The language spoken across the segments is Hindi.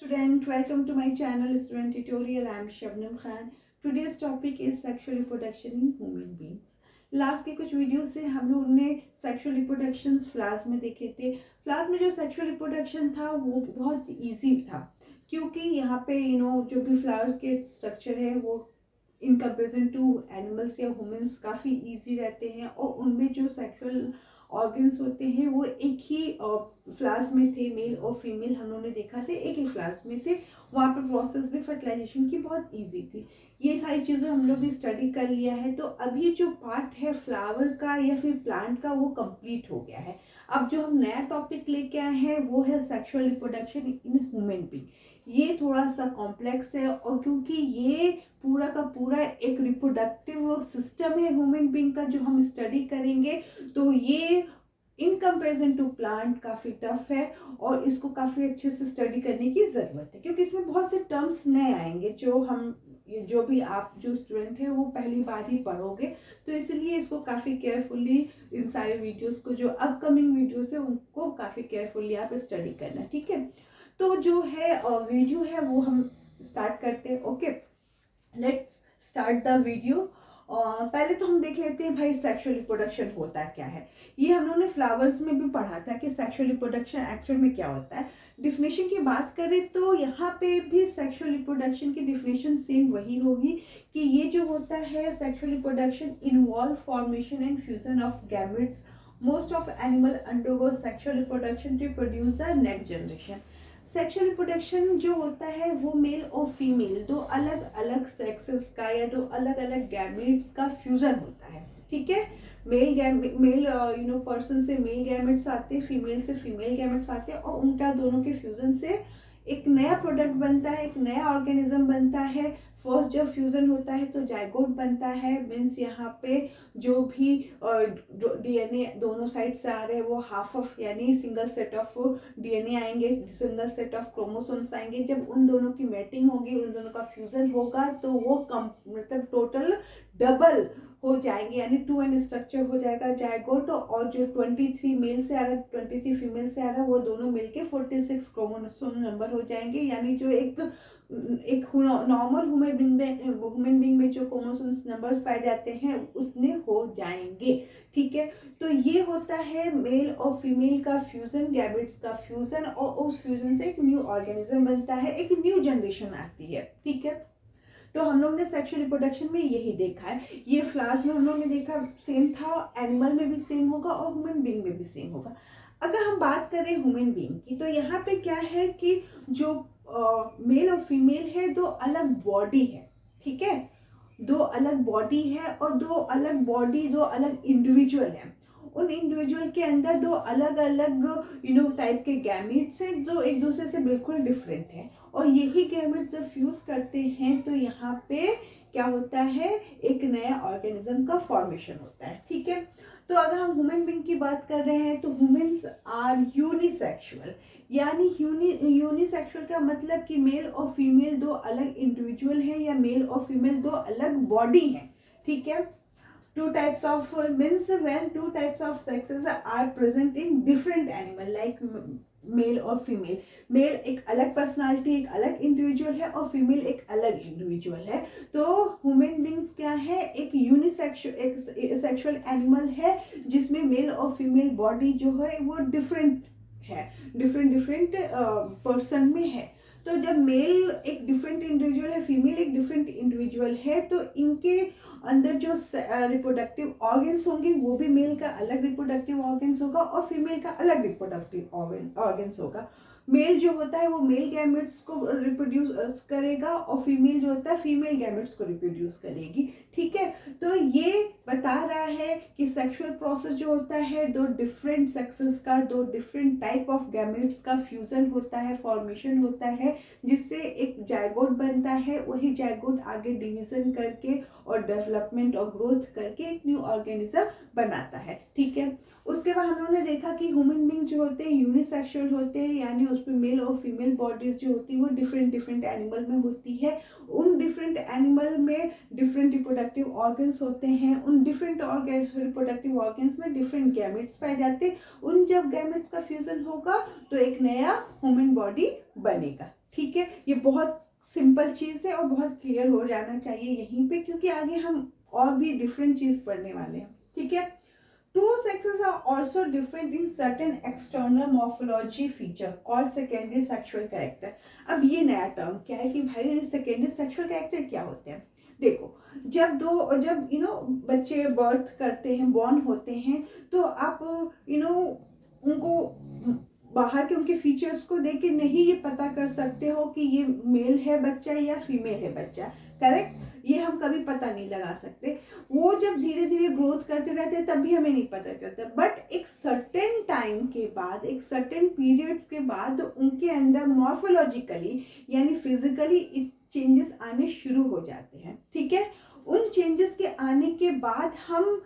Student, welcome to my channel Student Tutorial. I am Shabnam Khan. Today's topic is sexual reproduction in human beings. Last के कुछ वीडियो से हम लोग ने सेक्सुअल रिप्रोडक्शन फ्लावर्स में देखे थे. फ्लावर्स में जो सेक्सुअल रिप्रोडक्शन था वो बहुत इजी था, क्योंकि यहाँ पे जो भी फ्लावर्स के स्ट्रक्चर है वो इन कंपेरिजन टू एनिमल्स या ह्यूमंस काफ़ी इजी रहते हैं, और उनमें जो सेक्सुअल ऑर्गन्स होते हैं वो एक ही फ्लावर्स में थे. मेल और फीमेल हम लोगों ने देखा थे, एक ही फ्लावर्स में थे. वहाँ पे प्रोसेस भी फर्टिलाइजेशन की बहुत इजी थी. ये सारी चीज़ें हम लोग ने स्टडी कर लिया है. तो अभी जो पार्ट है फ्लावर का या फिर प्लांट का वो कंप्लीट हो गया है. अब जो हम नया टॉपिक लेके आए हैं वो है sexual reproduction in human being. ये थोड़ा सा कॉम्प्लेक्स है, और क्योंकि ये पूरा का पूरा एक रिप्रोडक्टिव सिस्टम है ह्यूमन बीइंग का जो हम स्टडी करेंगे, तो ये इन कंपैरिजन टू प्लांट काफ़ी टफ है और इसको काफ़ी अच्छे से स्टडी करने की ज़रूरत है, क्योंकि इसमें बहुत से टर्म्स नए आएंगे जो भी आप जो स्टूडेंट है वो पहली बार ही पढ़ोगे. तो इसलिए इसको काफ़ी केयरफुली इन सारे वीडियोस को जो अपकमिंग वीडियोस है उनको काफ़ी केयरफुली आप स्टडी करना. ठीक है, तो जो है वीडियो है वो हम स्टार्ट करते हैं. Okay, let's start the video. पहले तो हम देख लेते हैं भाई सेक्सुअल रिप्रोडक्शन होता क्या है. ये हम लोगों ने फ्लावर्स में भी पढ़ा था कि सेक्सुअल रिप्रोडक्शन एक्चुअल में क्या होता है. डिफिनेशन की बात करें तो यहाँ पे भी सेक्सुअल रिप्रोडक्शन की डिफिनेशन सेम वही होगी कि ये जो होता है sexual reproduction involve formation and fusion of gametes. Most of animal undergo sexual reproduction to produce the next generation. Sexual reproduction जो होता है वो मेल और फीमेल दो अलग अलग सेक्सेस का या दो अलग अलग गैमेट्स का फ्यूजन होता है. ठीक है, मेल पर्सन से मेल गैमेट्स आते हैं, फीमेल से फीमेल गैमेट्स आते हैं, और उनका दोनों के फ्यूजन से एक नया प्रोडक्ट बनता है, एक नया ऑर्गेनिज्म बनता है. फर्स्ट जब फ्यूजन होता है तो जाइगोट बनता है. मीन्स यहाँ पे जो भी डीएनए दोनों साइड से आ रहे हैं वो हाफ ऑफ यानी सिंगल सेट ऑफ डीएनए आएंगे, सिंगल सेट ऑफ क्रोमोसोम्स आएंगे. जब उन दोनों की मैटिंग होगी, उन दोनों का फ्यूजन होगा, तो वो मतलब टोटल डबल हो जाएंगे, यानी 2n स्ट्रक्चर हो जाएगा जाइगोट. और जो 23 मेल से आ रहा है 23 फीमेल से आ रहा है वो दोनों मिलके 46 क्रोमोसोम नंबर हो जाएंगे. यानी जो एक नॉर्मल ह्यूमन बीइंग में जो क्रोमोसोम्स नंबर्स पाए जाते हैं उतने हो जाएंगे. ठीक है, तो ये होता है मेल और फीमेल का फ्यूजन, गैमेट्स का फ्यूजन, और उस फ्यूजन से एक न्यू ऑर्गेनिज्म बनता है, एक न्यू जनरेशन आती है. ठीक है, तो हम लोग ने सेक्सुअल रिप्रोडक्शन में यही देखा है. ये फ्लावर्स में हम लोग ने देखा सेम था, एनिमल में भी सेम होगा और ह्यूमन बीइंग में भी सेम होगा. अगर हम बात करें ह्यूमन बीइंग की, तो यहाँ पे क्या है कि जो मेल और फीमेल है दो अलग बॉडी है. ठीक है, दो अलग बॉडी है और दो अलग बॉडी, दो अलग इंडिविजुअल है. उन इंडिविजुअल के अंदर दो अलग अलग टाइप के गैमेट्स हैं जो एक दूसरे से बिल्कुल डिफरेंट है, और यही गैमेट्स जब फ्यूज करते हैं तो यहाँ पे क्या होता है, एक नया ऑर्गेनिज्म का फॉर्मेशन होता है. ठीक है, तो अगर हम ह्यूमन बीइंग की बात कर रहे हैं तो ह्यूमंस आर यूनिसेक्सुअल. यानी यूनिसेक्सुअल का मतलब कि मेल और फीमेल दो अलग इंडिविजुअल हैं या मेल और फीमेल दो अलग बॉडी हैं. ठीक है, two types of means when two types of sexes are present in different animal like male और फीमेल. मेल एक अलग पर्सनालिटी, एक अलग इंडिविजुअल है, और फीमेल एक अलग इंडिविजुअल है. तो ह्यूमन बीइंग्स क्या है, एक सेक्सुअल एनिमल है जिसमें मेल और फीमेल बॉडी जो है वो डिफरेंट है, डिफरेंट पर्सन में है. तो जब मेल एक डिफरेंट इंडिविजुअल है, फीमेल एक डिफरेंट इंडिविजुअल है, तो इनके अंदर जो रिप्रोडक्टिव ऑर्गन्स होंगे वो भी मेल का अलग रिप्रोडक्टिव ऑर्गन्स होगा और फीमेल का अलग रिप्रोडक्टिव ऑर्गन्स होगा. मेल जो होता है वो मेल गैमेट्स को रिप्रोड्यूस करेगा और फीमेल जो होता है फीमेल गैमेट्स को रिप्रोड्यूस करेगी. ठीक है, तो ये बता रहा है कि सेक्सुअल प्रोसेस जो होता है दो डिफरेंट सेक्सेस का, दो डिफरेंट टाइप ऑफ गैमेट्स का फ्यूजन होता है, फॉर्मेशन होता है, जिससे एक जाइगोट बनता है. वही जाइगोट आगे डिवीजन करके और डेवलपमेंट और ग्रोथ करके एक न्यू ऑर्गेनिज्म बनाता है. ठीक है, उसके बाद हम लोगों ने देखा कि ह्यूमन बीइंग जो होते हैं यूनिसेक्सुअल होते हैं, यानी उसमें मेल और फीमेल बॉडीज जो होती है वो डिफरेंट एनिमल में होती है. उन डिफरेंट एनिमल में डिफरेंट रिप्रोडक्टिव ऑर्गन्स होते हैं. उन डिफरेंट रिप्रोडक्टिव ऑर्गन्स में डिफरेंट गैमेट्स पाए जाते हैं. उन जब गैमेट्स का फ्यूजन होगा तो एक नया ह्यूमन बॉडी बनेगा. ठीक है, ये बहुत सिंपल चीज़ है और बहुत क्लियर हो जाना चाहिए यहीं पे, क्योंकि आगे हम और भी डिफरेंट चीज़ पढ़ने वाले हैं। ठीक है, two sexes are also different in certain external morphology feature called secondary sexual character। अब ये नया टर्म क्या है कि भाई सेकेंडरी सेक्सुअल कैरेक्टर क्या होते हैं। देखो, जब बच्चे बर्थ करते हैं, बॉर्न होते हैं, तो आप उनको बाहर के उनके फीचर्स को देख के नहीं ये पता कर सकते हो कि ये मेल है बच्चा या फीमेल है बच्चा। करेक्ट, ये हम कभी पता नहीं लगा सकते। वो जब धीरे धीरे ग्रोथ करते रहते हैं तब भी हमें नहीं पता चलता, बट एक सर्टेन टाइम के बाद, एक सर्टेन पीरियड्स के बाद उनके अंदर मॉर्फोलॉजिकली यानी फिजिकली चेंजेस आने शुरू हो जाते हैं। ठीक है, उन चेंजेस के आने के बाद हम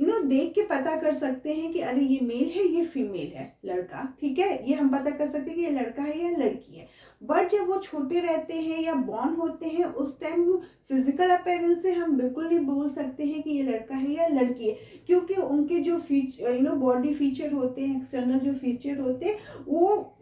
देख के पता कर सकते हैं कि अरे ये मेल है, ये फीमेल है, लड़का। ठीक है, ये हम पता कर सकते हैं कि ये लड़का है या लड़की है। बट जब वो छोटे रहते हैं या बॉर्न होते हैं, उस टाइम फिजिकल अपीयरेंस से हम बिल्कुल नहीं बोल सकते हैं कि ये लड़का है या लड़की है, क्योंकि उनके जो फीचर बॉडी फीचर होते हैं, एक्सटर्नल जो फीचर होते हैं, वो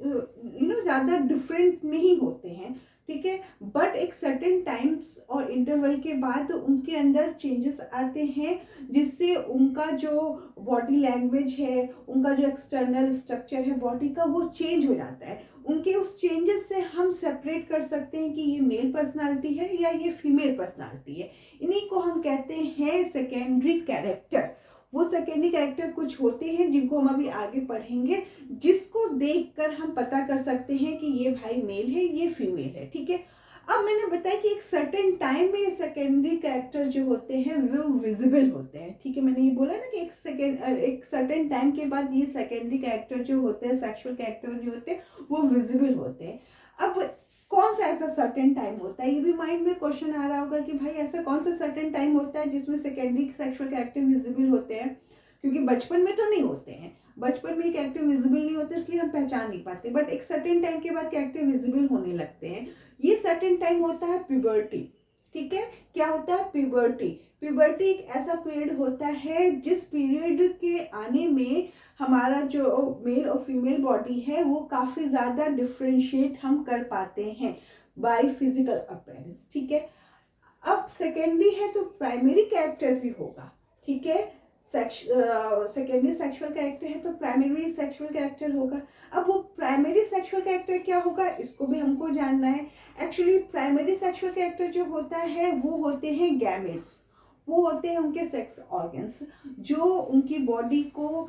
ज़्यादा डिफरेंट नहीं होते हैं। ठीक है, बट एक सर्टेन टाइम्स और इंटरवल के बाद उनके अंदर चेंजेस आते हैं, जिससे उनका जो बॉडी लैंग्वेज है, उनका जो एक्सटर्नल स्ट्रक्चर है बॉडी का, वो चेंज हो जाता है। उनके उस चेंजेस से हम सेपरेट कर सकते हैं कि ये मेल पर्सनालिटी है या ये फीमेल पर्सनालिटी है। इन्हीं को हम कहते हैं सेकेंडरी कैरेक्टर। वो सेकेंडरी कैरेक्टर कुछ होते हैं जिनको हम अभी आगे पढ़ेंगे, जिसको देखकर हम पता कर सकते हैं कि ये भाई मेल है, ये फीमेल है। ठीक है, अब मैंने बताया कि एक सर्टेन टाइम में ये सेकेंडरी कैरेक्टर जो होते हैं वो विजिबल होते हैं। ठीक है, मैंने ये बोला ना कि एक सर्टेन टाइम के बाद ये सेकेंडरी कैरेक्टर जो होते हैं, सेक्सुअल कैरेक्टर जो होते हैं, वो विजिबल होते हैं। अब कौन सा ऐसा सर्टेन टाइम होता है, ये भी माइंड में क्वेश्चन आ रहा होगा कि भाई ऐसा कौन सा सर्टेन टाइम होता है जिसमें सेकेंडरी सेक्सुअल कैरेक्टर विजिबल होते हैं, क्योंकि बचपन में तो नहीं होते हैं। बचपन में कैरेक्टर विजिबल नहीं होते, इसलिए हम पहचान नहीं पाते, बट एक सर्टेन टाइम के बाद कैरेक्टर विजिबल होने लगते हैं। ये सर्टेन टाइम होता है प्यूबर्टी। ठीक है, क्या होता है? प्यूबर्टी। प्यूबर्टी एक ऐसा पीरियड होता है जिस पीरियड के आने में हमारा जो मेल और फीमेल बॉडी है वो काफ़ी ज़्यादा डिफ्रेंशिएट हम कर पाते हैं बाय फिजिकल अपीयरेंस। ठीक है, अब सेकेंडरी है तो प्राइमरी कैरेक्टर भी होगा। ठीक है, सेकेंडरी सेक्सुअल कैरेक्टर है तो प्राइमरी सेक्सुअल कैरेक्टर होगा। अब वो प्राइमरी सेक्सुअल कैरेक्टर क्या होगा, इसको भी हमको जानना है। एक्चुअली प्राइमरी सेक्सुअल कैरेक्टर जो होता है वो होते हैं गैमेट्स। वो होते हैं उनके सेक्स ऑर्गन्स, जो उनकी बॉडी को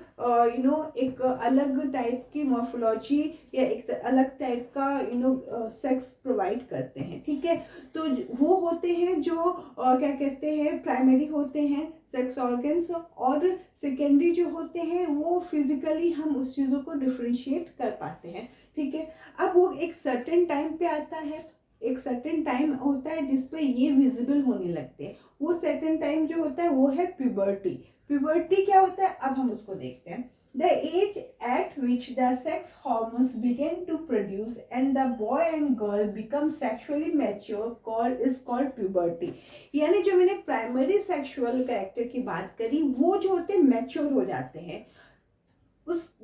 एक अलग टाइप की मॉर्फोलॉजी या एक अलग टाइप का सेक्स प्रोवाइड करते हैं। ठीक है, तो वो होते हैं जो क्या कहते हैं, प्राइमरी होते हैं सेक्स ऑर्गन्स, और सेकेंडरी जो होते हैं वो फिजिकली हम उस चीज़ों को डिफ्रेंशिएट कर पाते हैं। ठीक है, अब वो एक सर्टेन टाइम पे आता है, एक सर्टेन टाइम होता है जिसपे ये विजिबल होने लगते हैं। वो सर्टेन टाइम जो होता है वो है प्यूबर्टी। प्यूबर्टी क्या होता है, अब हम उसको देखते हैं। The age at which the sex hormones begin to produce and the boy and girl become sexually mature is called puberty। यानी जो मैंने प्राइमरी सेक्सुअल कैरेक्टर की बात करी, वो जो होते हैं मैच्योर हो जाते हैं।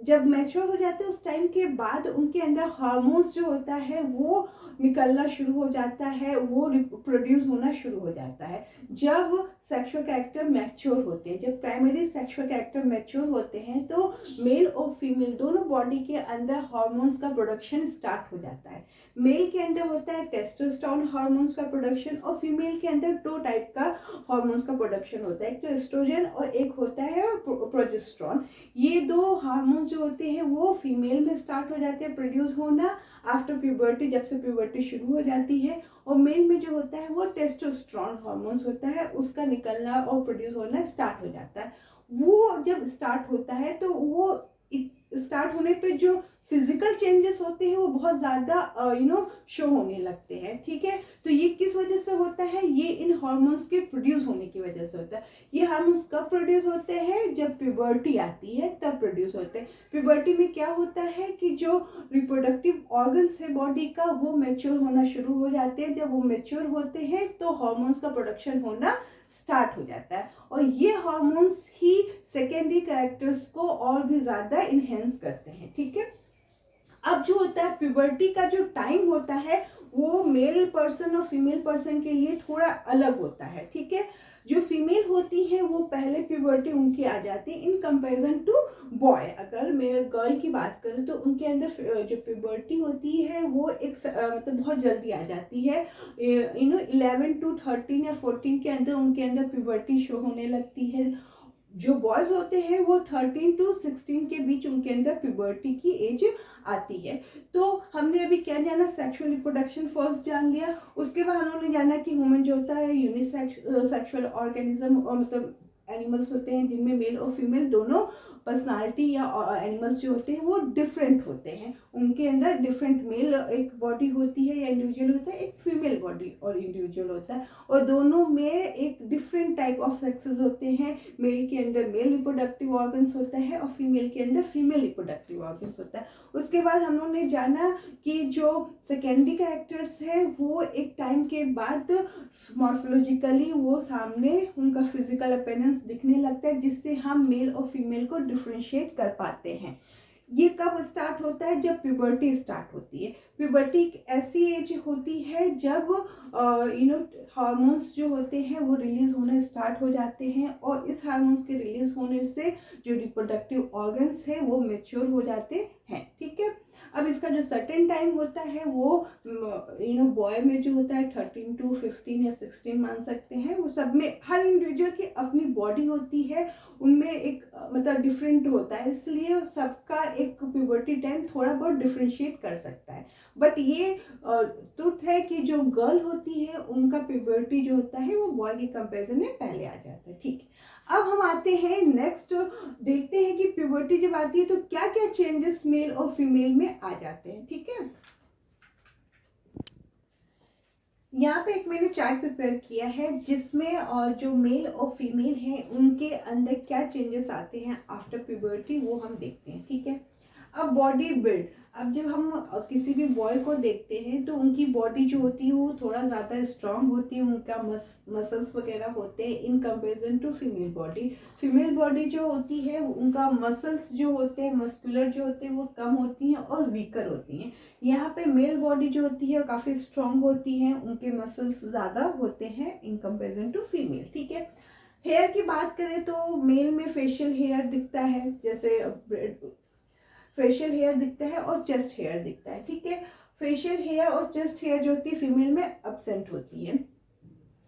जब मैच्योर हो जाते हैं उस टाइम के बाद उनके अंदर हार्मोन्स जो होता है वो निकलना शुरू हो जाता है, वो प्रोड्यूस होना शुरू हो जाता है। जब सेक्सुअल कैरेक्टर मैच्योर होते हैं, जब प्राइमरी सेक्सुअल कैरेक्टर मैच्योर होते हैं, तो मेल और फीमेल दोनों बॉडी के अंदर हार्मोन्स का प्रोडक्शन स्टार्ट हो जाता है। मेल के अंदर होता है टेस्टोस्टेरोन हार्मोन्स का प्रोडक्शन, और फीमेल के अंदर दो टाइप का हार्मोन्स का प्रोडक्शन होता है, एक तो एस्ट्रोजन और एक होता है प्रोजेस्टेरोन। ये दो हार्मोन्स जो होते हैं वो फीमेल में स्टार्ट हो जाते हैं प्रोड्यूस होना आफ्टर प्यूबर्टी, जब से प्यूबर्टी शुरू हो जाती है। और मेल में जो होता है वो टेस्टोस्टेरोन हार्मोन्स होता है, उसका निकलना और प्रोड्यूस होना स्टार्ट हो जाता है। वो जब स्टार्ट होता है तो वो स्टार्ट होने पे जो फिजिकल चेंजेस होते हैं वो बहुत ज़्यादा शो होने लगते हैं। ठीक है, तो ये किस वजह से होता है, ये इन हार्मोन्स के प्रोड्यूस होने की वजह से होता है। ये हार्मोन्स कब प्रोड्यूस होते हैं, जब प्यूबर्टी आती है तब प्रोड्यूस होते हैं। प्यूबर्टी में क्या होता है कि जो रिप्रोडक्टिव ऑर्गन्स है बॉडी का वो मैच्योर होना शुरू हो जाते हैं। जब वो मैच्योर होते हैं तो हार्मोन्स का प्रोडक्शन होना स्टार्ट हो जाता है, और ये हार्मोन्स ही सेकेंडरी कैरेक्टर्स को और भी ज़्यादा इन्हेंस करते हैं। ठीक है, अब जो होता है प्यूबर्टी का जो टाइम होता है वो मेल पर्सन और फीमेल पर्सन के लिए थोड़ा अलग होता है, ठीक है। जो फीमेल होती है वो पहले प्यूबर्टी उनकी आ जाती है इन कंपैरिजन टू बॉय। अगर मैं गर्ल की बात करूँ तो उनके अंदर जो प्यूबर्टी होती है वो एक मतलब बहुत जल्दी आ जाती है, 11 to 13 या 14 के अंदर उनके अंदर प्यूबर्टी शो होने लगती है। जो बॉयज होते हैं वो 13 to 16 के बीच उनके अंदर प्यूबर्टी की एज आती है। तो हमने अभी क्या जाना, सेक्सुअल रिप्रोडक्शन फर्स्ट जान लिया। उसके बाद उन्होंने जाना कि ह्यूमन जो होता है यूनिसेक्सुअल ऑर्गेनिज्म, मतलब एनिमल्स होते हैं जिनमें मेल और फीमेल दोनों पर्सनालिटी या एनिमल्स जो होते हैं वो डिफरेंट होते हैं। उनके अंदर डिफरेंट मेल एक बॉडी होती है या इंडिविजुअल होता है, एक फीमेल बॉडी और इंडिविजुअल होता है, और दोनों में एक डिफरेंट टाइप ऑफ सेक्सेस होते हैं। मेल के अंदर मेल रिप्रोडक्टिव ऑर्गन्स होता है और फीमेल के अंदर फीमेल रिप्रोडक्टिव ऑर्गन्स होता है। उसके बाद हम लोगों ने जाना कि जो सेकेंडरी कैरेक्टर्स है वो एक टाइम के बाद मॉर्फोलॉजिकली वो सामने उनका फिजिकल अपीयरेंस दिखने लगता है, जिससे हम मेल और फीमेल को डिफ्रेंशिएट कर पाते हैं। ये कब स्टार्ट होता है, जब प्यूबर्टी स्टार्ट होती है। प्यूबर्टी एक ऐसी एज होती है जब हार्मोन्स जो होते हैं वो रिलीज होना स्टार्ट हो जाते हैं, और इस हार्मोन्स के रिलीज होने से जो रिप्रोडक्टिव ऑर्गन्स है वो मैच्योर हो जाते हैं, ठीक है। अब इसका जो सर्टेन टाइम होता है वो बॉय में जो होता है 13 to 15 या 16 मान सकते हैं। वो सब में हर इंडिविजुअल की अपनी बॉडी होती है, उनमें एक मतलब डिफरेंट होता है, इसलिए सबका एक प्यूबर्टी टाइम थोड़ा बहुत डिफ्रेंशिएट कर सकता है। बट ये ट्रुथ है कि जो गर्ल होती है उनका प्यूबर्टी जो होता है वो बॉय के कंपैरिजन में पहले आ जाता है, ठीक है। अब हम आते हैं नेक्स्ट, देखते हैं कि प्यूबर्टी जब आती है तो क्या क्या चेंजेस मेल और फीमेल में आ जाते हैं, ठीक है। यहाँ पे एक मैंने चार्ट प्रिपेयर किया है जिसमें जो मेल और फीमेल हैं उनके अंदर क्या चेंजेस आते हैं आफ्टर प्यूबर्टी वो हम देखते हैं, ठीक है। अब बॉडी बिल्ड, अब जब हम किसी भी बॉय को देखते हैं तो उनकी बॉडी जो होती है वो थोड़ा ज़्यादा स्ट्रांग होती है, उनका मसल्स वगैरह होते हैं in comparison to female body. Female body जो होती है उनका मसल्स जो होते हैं, मस्कुलर जो होते हैं वो कम होती हैं और वीकर होती हैं। यहाँ पे मेल बॉडी जो होती है काफ़ी स्ट्रांग होती है, उनके मसल्स ज़्यादा होते हैं इन कंपैरिजन टू फीमेल, ठीक है। हेयर की बात करें तो मेल में फेशियल हेयर दिखता है, जैसे फेशियल हेयर दिखता है और चेस्ट हेयर दिखता है, ठीक है। फेशियल हेयर और चेस्ट हेयर जो होती है फीमेल में एब्सेंट होती है।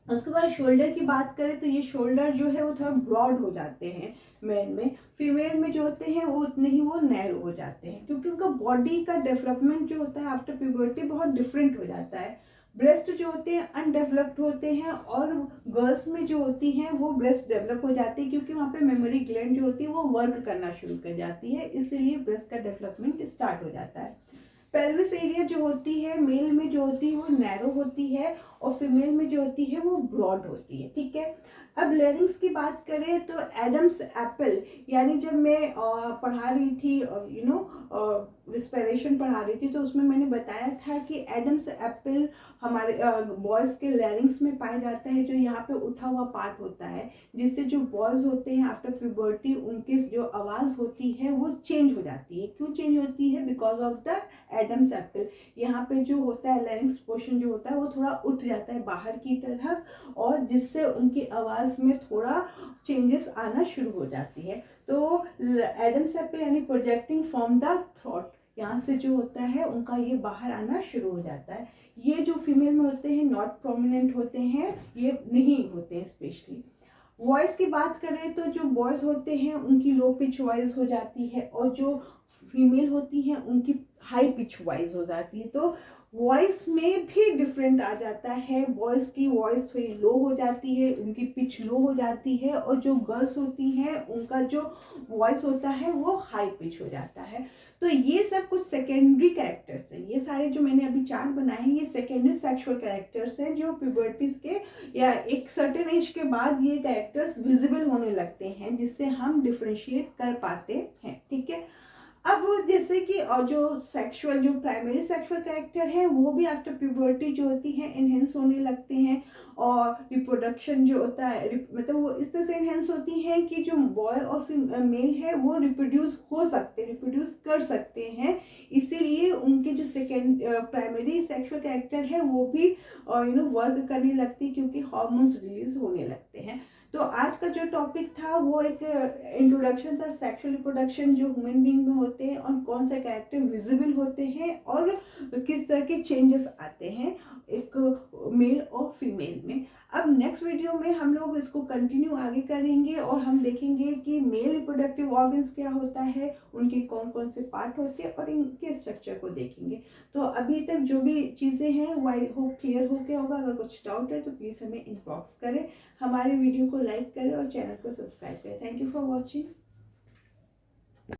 उसके बाद शोल्डर की बात करें तो ये शोल्डर जो है वो थोड़ा ब्रॉड हो जाते हैं मेल में, फीमेल में जो होते हैं वो उतने ही वो नैरो हो जाते हैं, क्योंकि उनका बॉडी का डेवलपमेंट जो होता है आफ्टर प्यूबर्टी बहुत डिफरेंट हो जाता है। ब्रेस्ट जो होते हैं अनडेवलप्ड होते हैं, और गर्ल्स में जो होती हैं वो ब्रेस्ट डेवलप हो जाती है, क्योंकि वहाँ पे मेमोरी ग्लैंड जो होती है वो वर्क करना शुरू कर जाती है, इसीलिए ब्रेस्ट का डेवलपमेंट स्टार्ट हो जाता है। पेल्विस एरिया जो होती है मेल में जो होती है वो नैरो होती है, और फीमेल में जो होती है वो ब्रॉड होती है, ठीक है। अब लेरिंग्स की बात करें तो एडम्स एप्पल, यानी जब मैं पढ़ा रही थी रिस्पिरेशन पढ़ा रही थी तो उसमें मैंने बताया था कि एडम्स एप्पल हमारे बॉयज़ के लेरिंग्स में पाया जाता है, जो यहाँ पे उठा हुआ पार्ट होता है, जिससे जो बॉयज़ होते हैं आफ्टर प्यूबर्टी उनकी जो आवाज़ होती है वो चेंज हो जाती है। क्यों चेंज होती है? Because of the Adam's apple. यहाँ पे जो होता है लेरिंग्स पोर्शन जो होता है वो थोड़ा उठ जाता है बाहर की तरफ, और जिससे उनकी आवाज़ में थोड़ा चेंजेस आना शुरू हो जाती है। तो एडम्स एप्पल यानी प्रोजेक्टिंग फ्रॉम द थ्रोट, यहाँ से जो होता है उनका ये बाहर आना शुरू हो जाता है। ये जो फीमेल में होते हैं नॉट प्रोमिनेंट होते हैं, ये नहीं होते हैं। स्पेशली वॉइस की बात करें तो जो बॉयज़ होते हैं उनकी लो पिच वॉइस हो जाती है, और जो फीमेल होती हैं उनकी हाई पिच वॉइस हो जाती है। तो वॉइस में भी डिफरेंट आ जाता है, बॉयज़ की वॉइस थोड़ी लो हो जाती है, उनकी पिच लो हो जाती है, और जो गर्ल्स होती हैं उनका जो वॉइस होता है वो हाई पिच हो जाता है। तो ये सब कुछ सेकेंडरी कैरेक्टर्स हैं, ये सारे जो मैंने अभी चार्ट बनाए हैं ये सेकेंडरी सेक्सुअल कैरेक्टर्स हैं, जो प्यूबर्टीज के या एक सर्टेन एज के बाद ये कैरेक्टर्स विजिबल होने लगते हैं, जिससे हम डिफ्रेंशिएट कर पाते हैं, ठीक है। अब जैसे कि जो सेक्सुअल जो प्राइमरी सेक्सुअल कैरेक्टर है वो भी आफ्टर प्यूबर्टी जो होती है इनहेंस होने लगते हैं, और रिप्रोडक्शन जो होता है मतलब वो इस तरह से इनहेंस होती है कि जो बॉय और मेल है वो रिप्रोड्यूस हो सकते हैं, रिप्रोड्यूस कर सकते हैं। इसीलिए उनके जो सेकेंड प्राइमरी सेक्सुअल कैरेक्टर है वो भी वर्क करने लगती है, क्योंकि हार्मोन्स रिलीज होने लगते हैं। तो आज का जो टॉपिक था वो एक इंट्रोडक्शन था सेक्सुअल रिप्रोडक्शन जो ह्यूमन बीइंग में होते हैं, और कौन से कैरेक्टर विजिबल होते हैं और किस तरह के चेंजेस आते हैं एक मेल और फीमेल में। अब नेक्स्ट वीडियो में हम लोग इसको कंटिन्यू आगे करेंगे और हम देखेंगे कि मेल रिप्रोडक्टिव ऑर्गन्स क्या होता है, उनके कौन कौन से पार्ट होते हैं और इनके स्ट्रक्चर को देखेंगे। तो अभी तक जो भी चीज़ें हैं वो आई होप क्लियर हो गया होगा। अगर कुछ डाउट है तो प्लीज़ हमें इनबॉक्स करें, हमारे वीडियो को लाइक करें और चैनल को सब्सक्राइब करें। Thank you for watching.